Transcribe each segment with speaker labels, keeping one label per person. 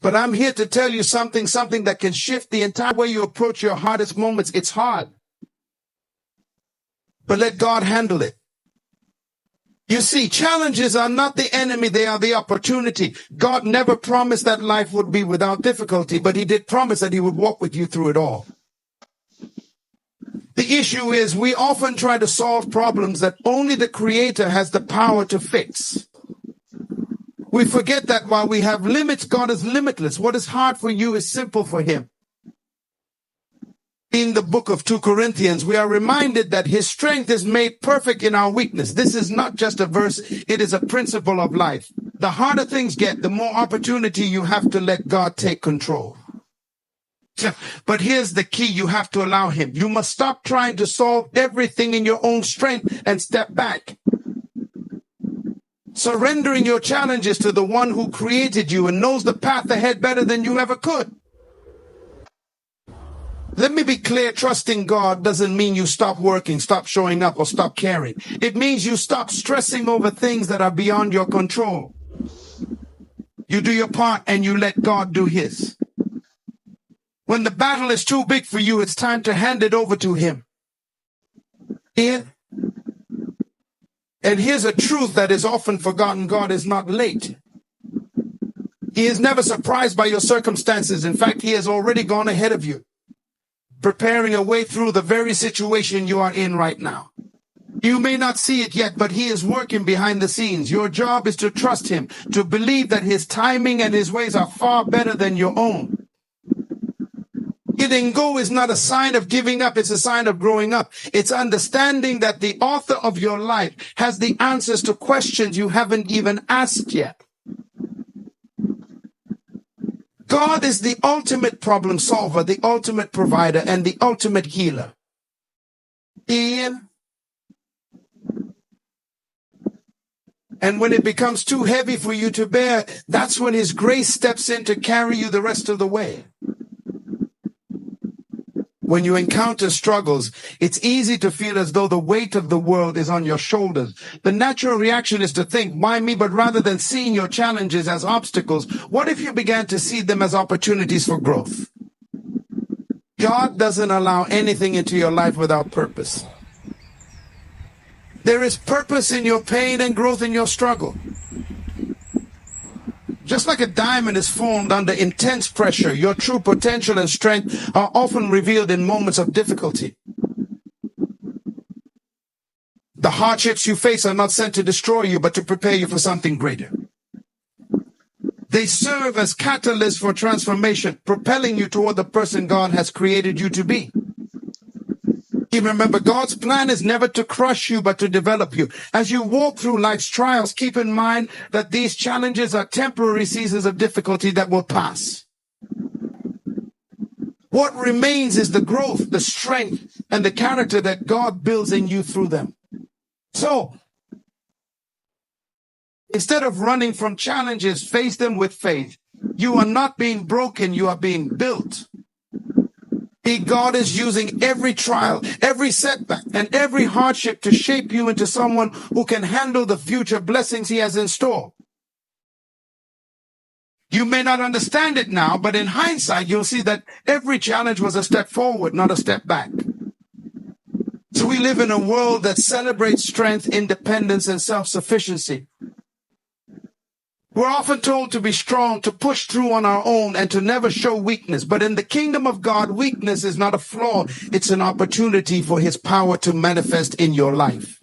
Speaker 1: But I'm here to tell you something that can shift the entire way you approach your hardest moments. It's hard, but let God handle it. You see, challenges are not the enemy, they are the opportunity. God never promised that life would be without difficulty, but he did promise that he would walk with you through it all. The issue is we often try to solve problems that only the Creator has the power to fix. We forget that while we have limits, God is limitless. What is hard for you is simple for him. In the book of 2 Corinthians, we are reminded that his strength is made perfect in our weakness. This is not just a verse, it is a principle of life. The harder things get, the more opportunity you have to let God take control. But here's the key, you have to allow him. You must stop trying to solve everything in your own strength and step back. Surrendering your challenges to the one who created you and knows the path ahead better than you ever could. Let me be clear, trusting God doesn't mean you stop working, stop showing up, or stop caring. It means you stop stressing over things that are beyond your control. You do your part and you let God do his. When the battle is too big for you, it's time to hand it over to him. And here's a truth that is often forgotten. God is not late. He is never surprised by your circumstances. In fact, he has already gone ahead of you, preparing a way through the very situation you are in right now. You may not see it yet, but he is working behind the scenes. Your job is to trust him, to believe that his timing and his ways are far better than your own. Letting go is not a sign of giving up, it's a sign of growing up. It's understanding that the author of your life has the answers to questions you haven't even asked yet. God is the ultimate problem solver, the ultimate provider, and the ultimate healer. And when it becomes too heavy for you to bear, that's when his grace steps in to carry you the rest of the way. When you encounter struggles, it's easy to feel as though the weight of the world is on your shoulders. The natural reaction is to think, why me? But rather than seeing your challenges as obstacles, what if you began to see them as opportunities for growth? God doesn't allow anything into your life without purpose. There is purpose in your pain and growth in your struggle. Just like a diamond is formed under intense pressure, your true potential and strength are often revealed in moments of difficulty. The hardships you face are not sent to destroy you, but to prepare you for something greater. They serve as catalysts for transformation, propelling you toward the person God has created you to be. You remember, God's plan is never to crush you, but to develop you. As you walk through life's trials, keep in mind that these challenges are temporary seasons of difficulty that will pass. What remains is the growth, the strength, and the character that God builds in you through them. So, instead of running from challenges, face them with faith. You are not being broken, you are being built. God is using every trial, every setback, and every hardship to shape you into someone who can handle the future blessings he has in store. You may not understand it now, but in hindsight, you'll see that every challenge was a step forward, not a step back. So we live in a world that celebrates strength, independence, and self-sufficiency. We're often told to be strong, to push through on our own, and to never show weakness. But in the kingdom of God, weakness is not a flaw. It's an opportunity for his power to manifest in your life.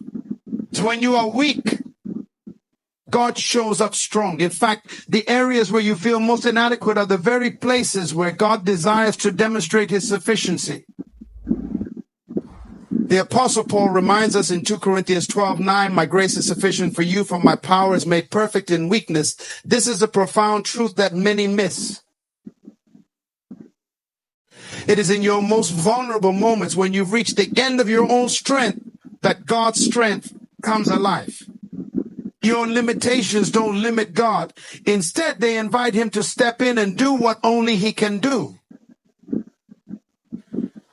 Speaker 1: So when you are weak, God shows up strong. In fact, the areas where you feel most inadequate are the very places where God desires to demonstrate his sufficiency. The Apostle Paul reminds us in 2 Corinthians 12:9, my grace is sufficient for you, for my power is made perfect in weakness. This is a profound truth that many miss. It is in your most vulnerable moments, when you've reached the end of your own strength, that God's strength comes alive. Your limitations don't limit God. Instead, they invite him to step in and do what only he can do.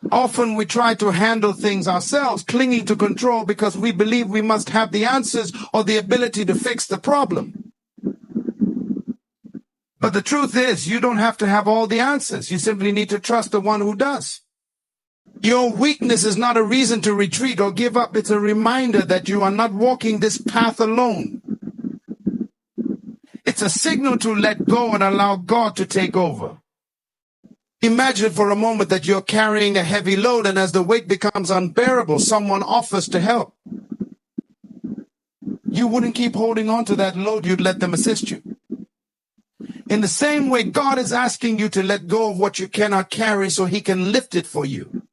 Speaker 1: Often we try to handle things ourselves, clinging to control because we believe we must have the answers or the ability to fix the problem. But the truth is, you don't have to have all the answers. You simply need to trust the one who does. Your weakness is not a reason to retreat or give up. It's a reminder that you are not walking this path alone. It's a signal to let go and allow God to take over. Imagine for a moment that you're carrying a heavy load, and as the weight becomes unbearable, someone offers to help. You wouldn't keep holding on to that load. You'd let them assist you. In the same way, God is asking you to let go of what you cannot carry so he can lift it for you.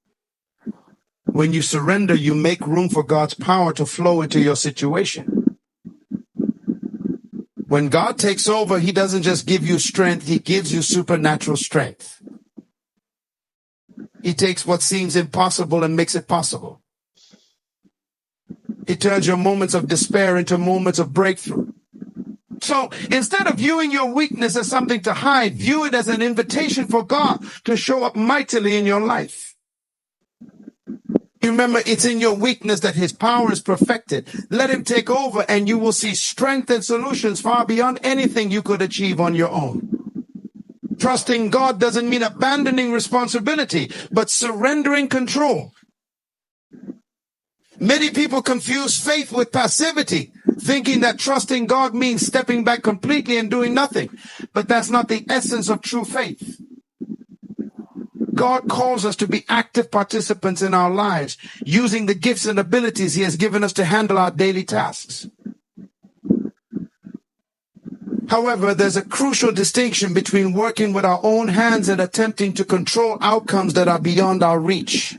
Speaker 1: When you surrender, you make room for God's power to flow into your situation. When God takes over, he doesn't just give you strength, he gives you supernatural strength. He takes what seems impossible and makes it possible. He turns your moments of despair into moments of breakthrough. So instead of viewing your weakness as something to hide, view it as an invitation for God to show up mightily in your life. Remember, it's in your weakness that his power is perfected. Let him take over and you will see strength and solutions far beyond anything you could achieve on your own. Trusting God doesn't mean abandoning responsibility, but surrendering control. Many people confuse faith with passivity, thinking that trusting God means stepping back completely and doing nothing. But that's not the essence of true faith. God calls us to be active participants in our lives, using the gifts and abilities he has given us to handle our daily tasks. However, there's a crucial distinction between working with our own hands and attempting to control outcomes that are beyond our reach.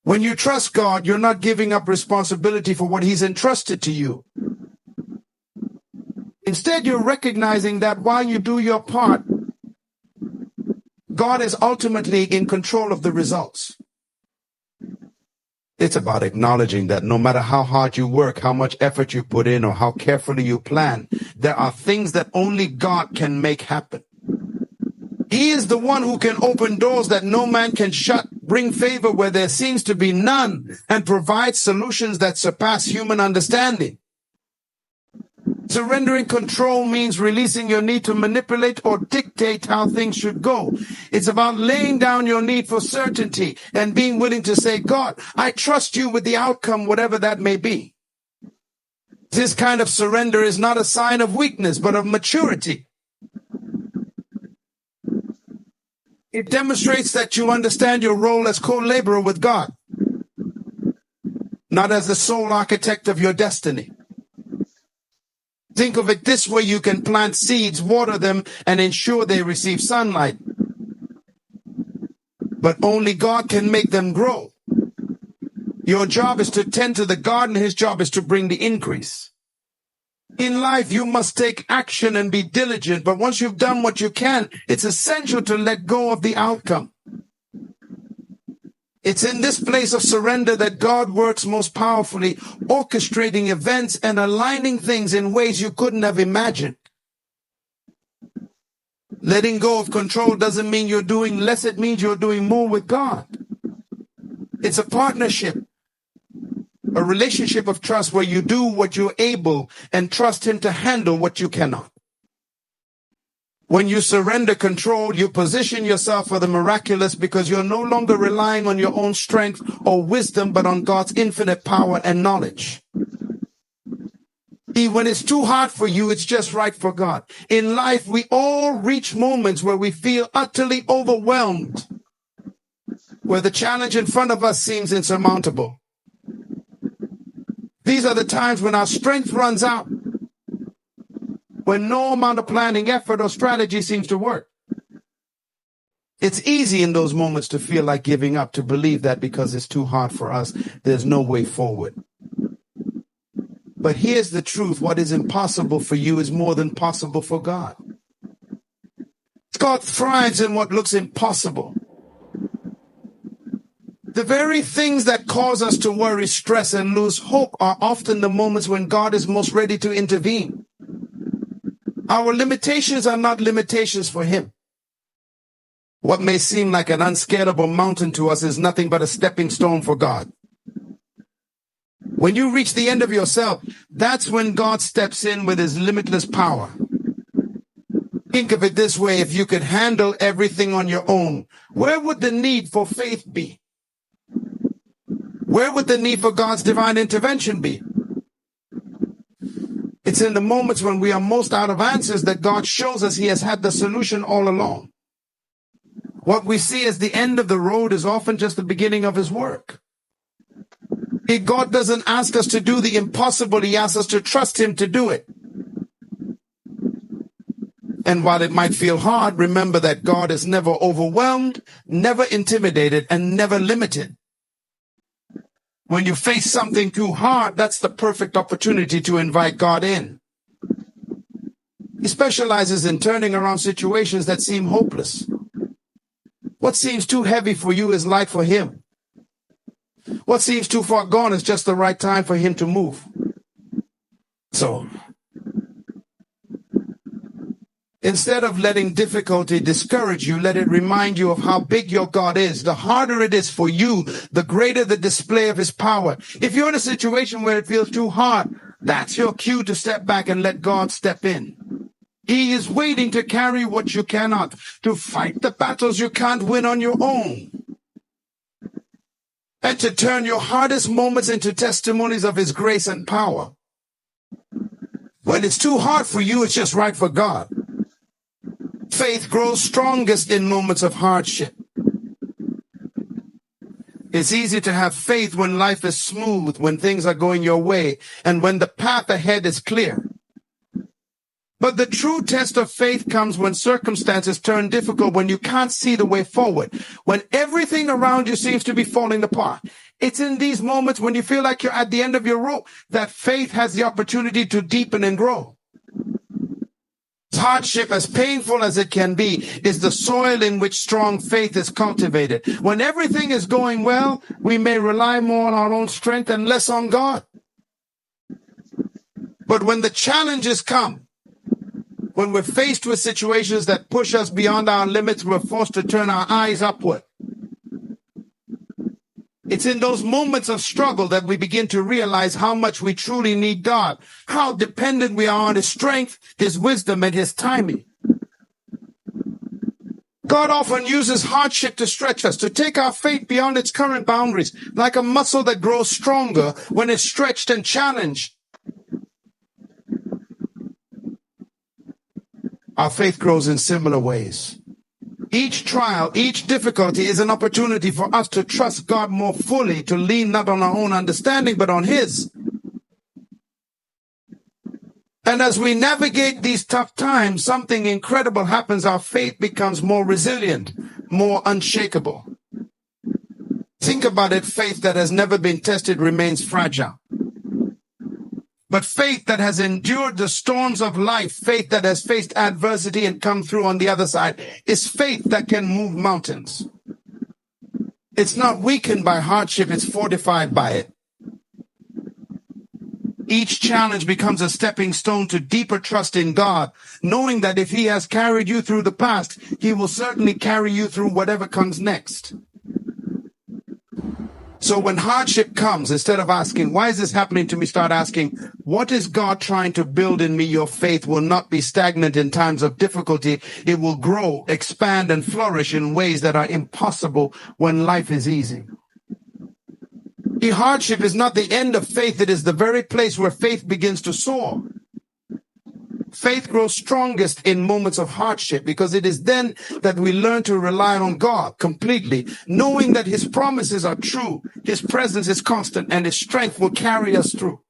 Speaker 1: When you trust God, you're not giving up responsibility for what he's entrusted to you. Instead, you're recognizing that while you do your part, God is ultimately in control of the results. It's about acknowledging that no matter how hard you work, how much effort you put in, or how carefully you plan, there are things that only God can make happen. He is the one who can open doors that no man can shut, bring favor where there seems to be none, and provide solutions that surpass human understanding. Surrendering control means releasing your need to manipulate or dictate how things should go. It's about laying down your need for certainty and being willing to say, God, I trust you with the outcome, whatever that may be. This kind of surrender is not a sign of weakness, but of maturity. It demonstrates that you understand your role as co-laborer with God, not as the sole architect of your destiny. Think of it this way: you can plant seeds, water them, and ensure they receive sunlight. But only God can make them grow. Your job is to tend to the garden. His job is to bring the increase. In life, you must take action and be diligent. But once you've done what you can, it's essential to let go of the outcome. It's in this place of surrender that God works most powerfully, orchestrating events and aligning things in ways you couldn't have imagined. Letting go of control doesn't mean you're doing less. It means you're doing more with God. It's a partnership, a relationship of trust where you do what you're able and trust him to handle what you cannot. When you surrender control, you position yourself for the miraculous because you're no longer relying on your own strength or wisdom, but on God's infinite power and knowledge. See, when it's too hard for you, it's just right for God. In life, we all reach moments where we feel utterly overwhelmed, where the challenge in front of us seems insurmountable. These are the times when our strength runs out, when no amount of planning, effort, or strategy seems to work. It's easy in those moments to feel like giving up, to believe that because it's too hard for us, there's no way forward. But here's the truth: what is impossible for you is more than possible for God. God thrives in what looks impossible. The very things that cause us to worry, stress, and lose hope are often the moments when God is most ready to intervene. Our limitations are not limitations for him. What may seem like an unscalable mountain to us is nothing but a stepping stone for God. When you reach the end of yourself, that's when God steps in with his limitless power. Think of it this way: if you could handle everything on your own, where would the need for faith be? Where would the need for God's divine intervention be? It's in the moments when we are most out of answers that God shows us he has had the solution all along. What we see as the end of the road is often just the beginning of his work. God doesn't ask us to do the impossible, he asks us to trust him to do it. And while it might feel hard, remember that God is never overwhelmed, never intimidated, and never limited. When you face something too hard, that's the perfect opportunity to invite God in. He specializes in turning around situations that seem hopeless. What seems too heavy for you is light for him. What seems too far gone is just the right time for him to move. So, instead of letting difficulty discourage you, let it remind you of how big your God is. The harder it is for you, the greater the display of his power. If you're in a situation where it feels too hard, that's your cue to step back and let God step in. He is waiting to carry what you cannot, to fight the battles you can't win on your own, and to turn your hardest moments into testimonies of his grace and power. When it's too hard for you, it's just right for God. Faith grows strongest in moments of hardship. It's easy to have faith when life is smooth, when things are going your way, and when the path ahead is clear. But the true test of faith comes when circumstances turn difficult, when you can't see the way forward, when everything around you seems to be falling apart. It's in these moments when you feel like you're at the end of your rope that faith has the opportunity to deepen and grow. Hardship, as painful as it can be, is the soil in which strong faith is cultivated. When everything is going well, we may rely more on our own strength and less on God. But when the challenges come, when we're faced with situations that push us beyond our limits, we're forced to turn our eyes upward. It's in those moments of struggle that we begin to realize how much we truly need God, how dependent we are on his strength, his wisdom, and his timing. God often uses hardship to stretch us, to take our faith beyond its current boundaries, like a muscle that grows stronger when it's stretched and challenged. Our faith grows in similar ways. Each trial, each difficulty is an opportunity for us to trust God more fully, to lean not on our own understanding, but on his. And as we navigate these tough times, something incredible happens. Our faith becomes more resilient, more unshakable. Think about it. Faith that has never been tested remains fragile. But faith that has endured the storms of life, faith that has faced adversity and come through on the other side, is faith that can move mountains. It's not weakened by hardship, it's fortified by it. Each challenge becomes a stepping stone to deeper trust in God, knowing that if he has carried you through the past, he will certainly carry you through whatever comes next. So when hardship comes, instead of asking, why is this happening to me, start asking, what is God trying to build in me? Your faith will not be stagnant in times of difficulty. It will grow, expand, and flourish in ways that are impossible when life is easy. The hardship is not the end of faith. It is the very place where faith begins to soar. Faith grows strongest in moments of hardship because it is then that we learn to rely on God completely, knowing that his promises are true, his presence is constant, and his strength will carry us through.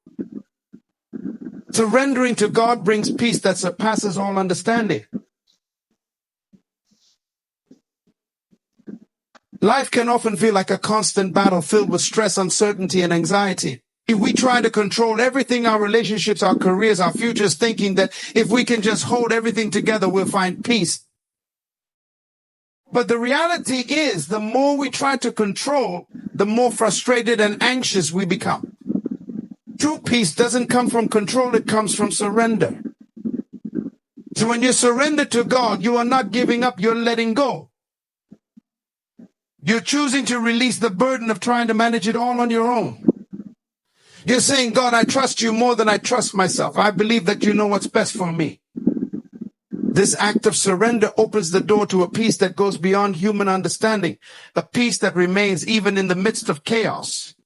Speaker 1: Surrendering to God brings peace that surpasses all understanding. Life can often feel like a constant battle filled with stress, uncertainty, and anxiety. If we try to control everything, our relationships, our careers, our futures, thinking that if we can just hold everything together, we'll find peace. But the reality is, the more we try to control, the more frustrated and anxious we become. True peace doesn't come from control, it comes from surrender. So when you surrender to God, you are not giving up, you're letting go. You're choosing to release the burden of trying to manage it all on your own. You're saying, God, I trust you more than I trust myself. I believe that you know what's best for me. This act of surrender opens the door to a peace that goes beyond human understanding, a peace that remains even in the midst of chaos.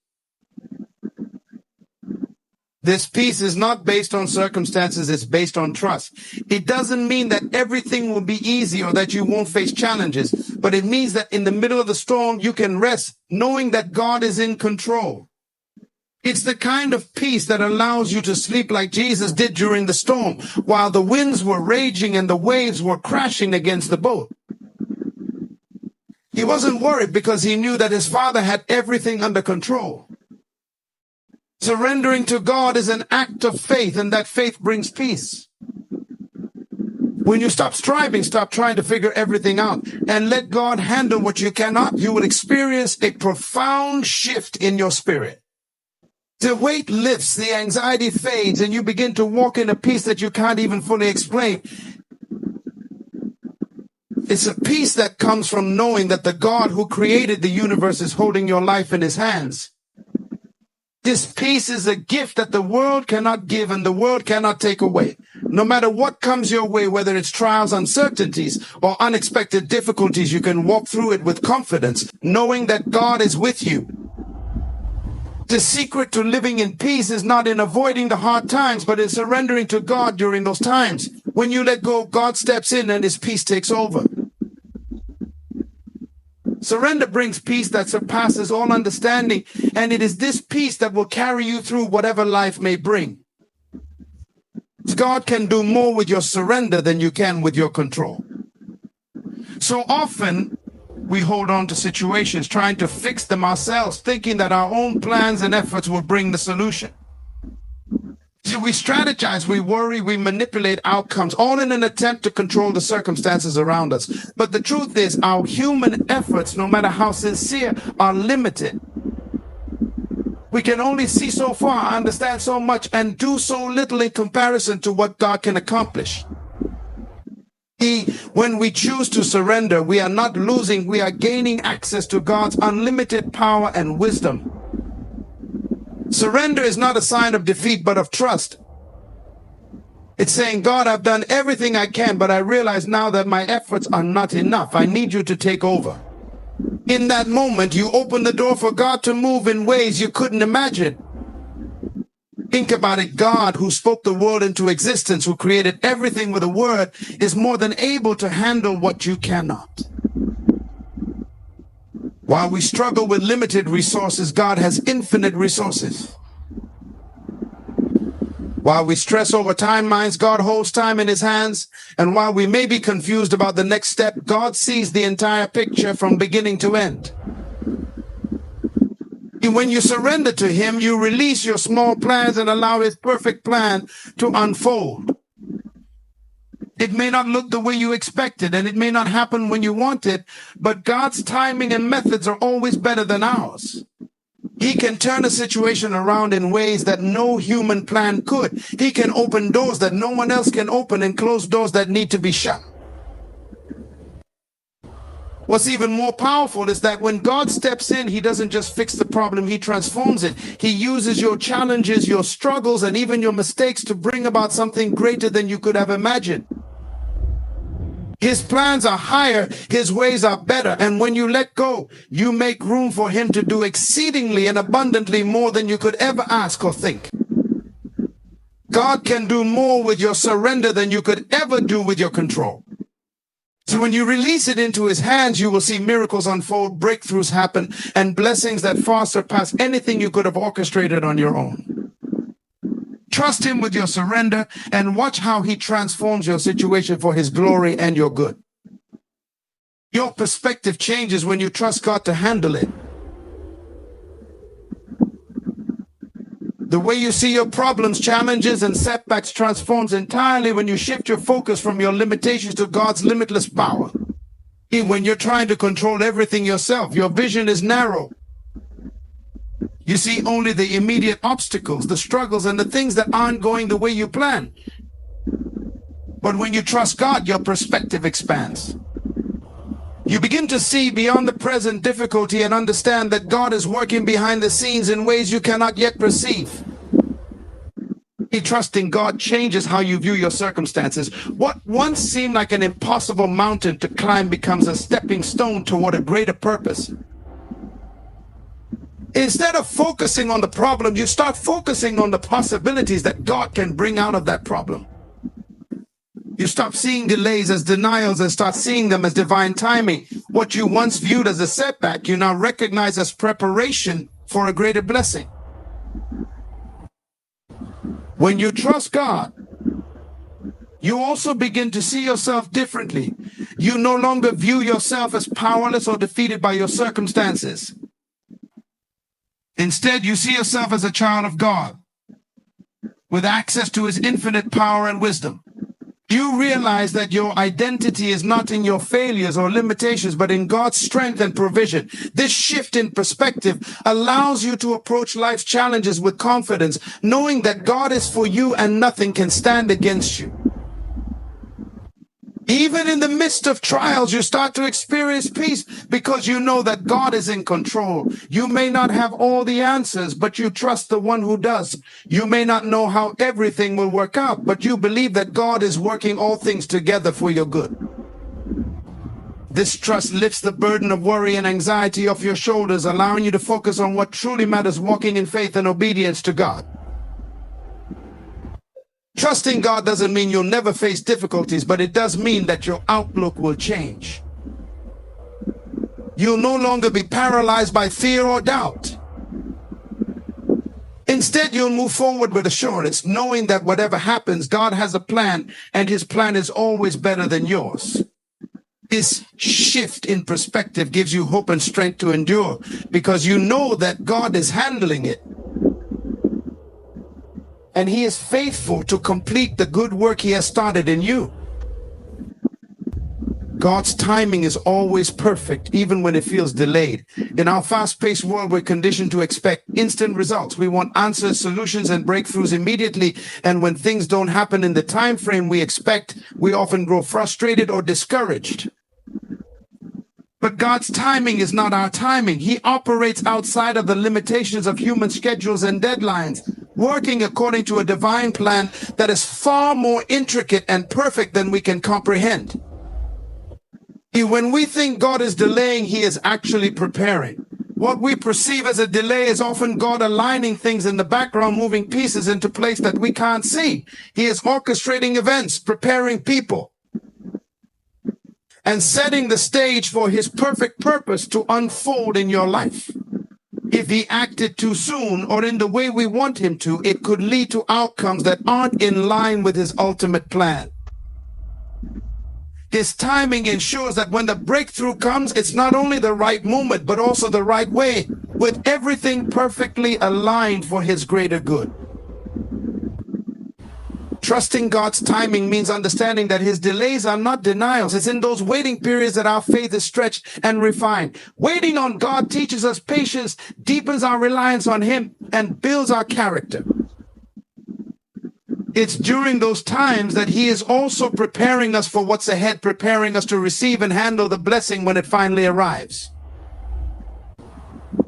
Speaker 1: This peace is not based on circumstances, it's based on trust. It doesn't mean that everything will be easy or that you won't face challenges, but it means that in the middle of the storm, you can rest knowing that God is in control. It's the kind of peace that allows you to sleep like Jesus did during the storm, while the winds were raging and the waves were crashing against the boat. He wasn't worried because he knew that his Father had everything under control. Surrendering to God is an act of faith, and that faith brings peace. When you stop striving, stop trying to figure everything out, and let God handle what you cannot, you will experience a profound shift in your spirit. The weight lifts, the anxiety fades, and you begin to walk in a peace that you can't even fully explain. It's a peace that comes from knowing that the God who created the universe is holding your life in his hands. This peace is a gift that the world cannot give and the world cannot take away. No matter what comes your way, whether it's trials, uncertainties, or unexpected difficulties, you can walk through it with confidence, knowing that God is with you. The secret to living in peace is not in avoiding the hard times, but in surrendering to God during those times. When you let go, God steps in and his peace takes over. Surrender brings peace that surpasses all understanding, and it is this peace that will carry you through whatever life may bring. God can do more with your surrender than you can with your control. So often, we hold on to situations, trying to fix them ourselves, thinking that our own plans and efforts will bring the solution. So we strategize, we worry, we manipulate outcomes, all in an attempt to control the circumstances around us. But the truth is, our human efforts, no matter how sincere, are limited. We can only see so far, understand so much, and do so little in comparison to what God can accomplish. When we choose to surrender, we are not losing, we are gaining access to God's unlimited power and wisdom. Surrender is not a sign of defeat, but of trust. It's saying, God, I've done everything I can, but I realize now that my efforts are not enough. I need you to take over. In that moment, you open the door for God to move in ways you couldn't imagine. Think about it. God, who spoke the world into existence, who created everything with a word, is more than able to handle what you cannot. While we struggle with limited resources, God has infinite resources. While we stress over timelines, God holds time in his hands. And while we may be confused about the next step, God sees the entire picture from beginning to end. And when you surrender to him, you release your small plans and allow his perfect plan to unfold. It may not look the way you expected, and it may not happen when you want it, but God's timing and methods are always better than ours. He can turn a situation around in ways that no human plan could. He can open doors that no one else can open and close doors that need to be shut. What's even more powerful is that when God steps in, he doesn't just fix the problem, he transforms it. He uses your challenges, your struggles, and even your mistakes to bring about something greater than you could have imagined. His plans are higher, his ways are better, and when you let go, you make room for him to do exceedingly and abundantly more than you could ever ask or think. God can do more with your surrender than you could ever do with your control. So when you release it into his hands, you will see miracles unfold, breakthroughs happen, and blessings that far surpass anything you could have orchestrated on your own. Trust him with your surrender and watch how he transforms your situation for his glory and your good. Your perspective changes when you trust God to handle it. The way you see your problems, challenges, and setbacks transforms entirely when you shift your focus from your limitations to God's limitless power. When you're trying to control everything yourself, your vision is narrow. You see only the immediate obstacles, the struggles, and the things that aren't going the way you plan. But when you trust God, your perspective expands. You begin to see beyond the present difficulty and understand that God is working behind the scenes in ways you cannot yet perceive. Trusting God changes how you view your circumstances. What once seemed like an impossible mountain to climb becomes a stepping stone toward a greater purpose. Instead of focusing on the problem, you start focusing on the possibilities that God can bring out of that problem. You stop seeing delays as denials and start seeing them as divine timing. What you once viewed as a setback, you now recognize as preparation for a greater blessing. When you trust God, you also begin to see yourself differently. You no longer view yourself as powerless or defeated by your circumstances. Instead, you see yourself as a child of God with access to his infinite power and wisdom. You realize that your identity is not in your failures or limitations, but in God's strength and provision. This shift in perspective allows you to approach life's challenges with confidence, knowing that God is for you and nothing can stand against you. Even in the midst of trials, you start to experience peace because you know that God is in control. You may not have all the answers, but you trust the one who does. You may not know how everything will work out, but you believe that God is working all things together for your good. This trust lifts the burden of worry and anxiety off your shoulders, allowing you to focus on what truly matters, walking in faith and obedience to God. Trusting God doesn't mean you'll never face difficulties, but it does mean that your outlook will change. You'll no longer be paralyzed by fear or doubt. Instead, you'll move forward with assurance, knowing that whatever happens, God has a plan, and his plan is always better than yours. This shift in perspective gives you hope and strength to endure, because you know that God is handling it. And he is faithful to complete the good work he has started in you. God's timing is always perfect, even when it feels delayed. In our fast-paced world, we're conditioned to expect instant results. We want answers, solutions, and breakthroughs immediately. And when things don't happen in the time frame we expect, we often grow frustrated or discouraged. But God's timing is not our timing. He operates outside of the limitations of human schedules and deadlines, working according to a divine plan that is far more intricate and perfect than we can comprehend. When we think God is delaying, he is actually preparing. What we perceive as a delay is often God aligning things in the background, moving pieces into place that we can't see. He is orchestrating events, preparing people, and setting the stage for his perfect purpose to unfold in your life. If he acted too soon or in the way we want him to, it could lead to outcomes that aren't in line with his ultimate plan. His timing ensures that when the breakthrough comes, it's not only the right moment, but also the right way, with everything perfectly aligned for his greater good. Trusting God's timing means understanding that his delays are not denials. It's in those waiting periods that our faith is stretched and refined. Waiting on God teaches us patience, deepens our reliance on him, and builds our character. It's during those times that he is also preparing us for what's ahead, preparing us to receive and handle the blessing when it finally arrives.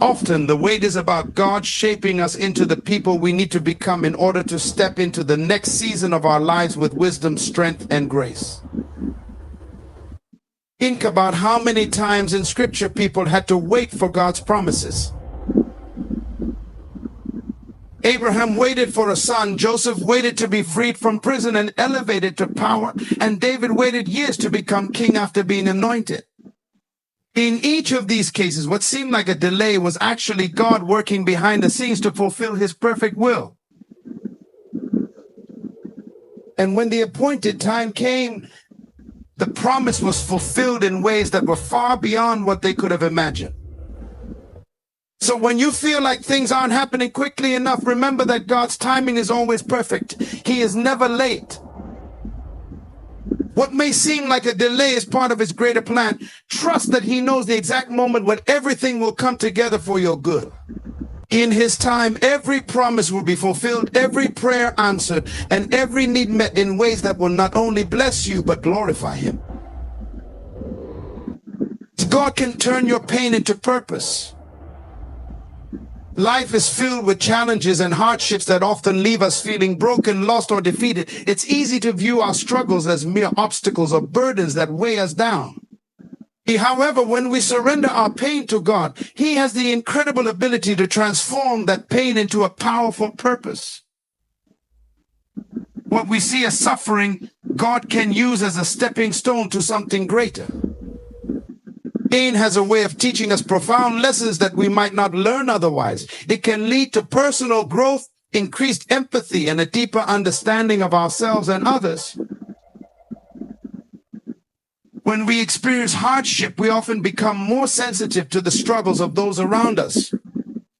Speaker 1: Often the wait is about God shaping us into the people we need to become in order to step into the next season of our lives with wisdom, strength, and grace. Think about how many times in Scripture people had to wait for God's promises. Abraham waited for a son, Joseph waited to be freed from prison and elevated to power, and David waited years to become king after being anointed. In each of these cases, what seemed like a delay was actually God working behind the scenes to fulfill his perfect will. And when the appointed time came, the promise was fulfilled in ways that were far beyond what they could have imagined. So when you feel like things aren't happening quickly enough, remember that God's timing is always perfect. He is never late. What may seem like a delay is part of his greater plan. Trust that he knows the exact moment when everything will come together for your good. In his time, every promise will be fulfilled, every prayer answered, and every need met in ways that will not only bless you, but glorify him. God can turn your pain into purpose. Life is filled with challenges and hardships that often leave us feeling broken, lost, or defeated. It's easy to view our struggles as mere obstacles or burdens that weigh us down. However, when we surrender our pain to God, He has the incredible ability to transform that pain into a powerful purpose. What we see as suffering, God can use as a stepping stone to something greater. Pain has a way of teaching us profound lessons that we might not learn otherwise. It can lead to personal growth, increased empathy, and a deeper understanding of ourselves and others. When we experience hardship, we often become more sensitive to the struggles of those around us.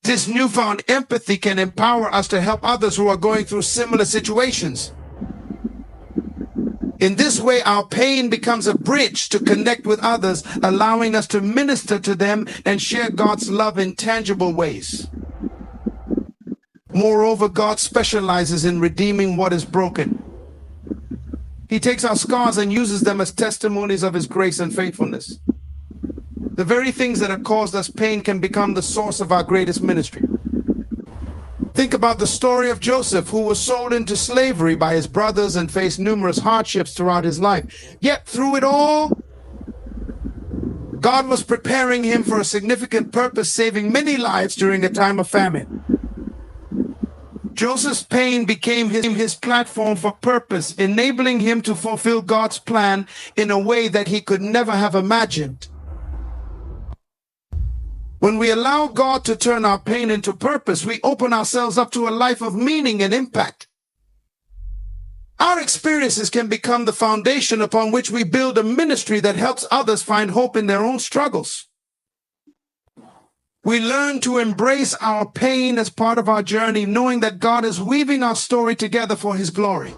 Speaker 1: This newfound empathy can empower us to help others who are going through similar situations. In this way, our pain becomes a bridge to connect with others, allowing us to minister to them and share God's love in tangible ways. Moreover, God specializes in redeeming what is broken. He takes our scars and uses them as testimonies of His grace and faithfulness. The very things that have caused us pain can become the source of our greatest ministry. Think about the story of Joseph, who was sold into slavery by his brothers and faced numerous hardships throughout his life. Yet through it all, God was preparing him for a significant purpose, saving many lives during a time of famine. Joseph's pain became his platform for purpose, enabling him to fulfill God's plan in a way that he could never have imagined. When we allow God to turn our pain into purpose, we open ourselves up to a life of meaning and impact. Our experiences can become the foundation upon which we build a ministry that helps others find hope in their own struggles. We learn to embrace our pain as part of our journey, knowing that God is weaving our story together for His glory.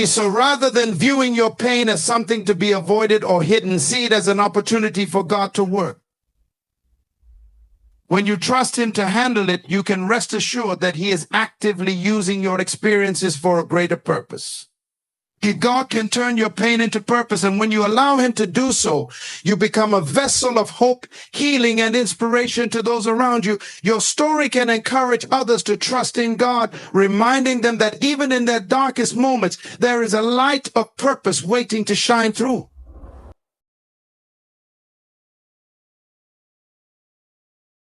Speaker 1: So rather than viewing your pain as something to be avoided or hidden, see it as an opportunity for God to work. When you trust Him to handle it, you can rest assured that He is actively using your experiences for a greater purpose. God can turn your pain into purpose, and when you allow Him to do so, you become a vessel of hope, healing, and inspiration to those around you. Your story can encourage others to trust in God, reminding them that even in their darkest moments, there is a light of purpose waiting to shine through.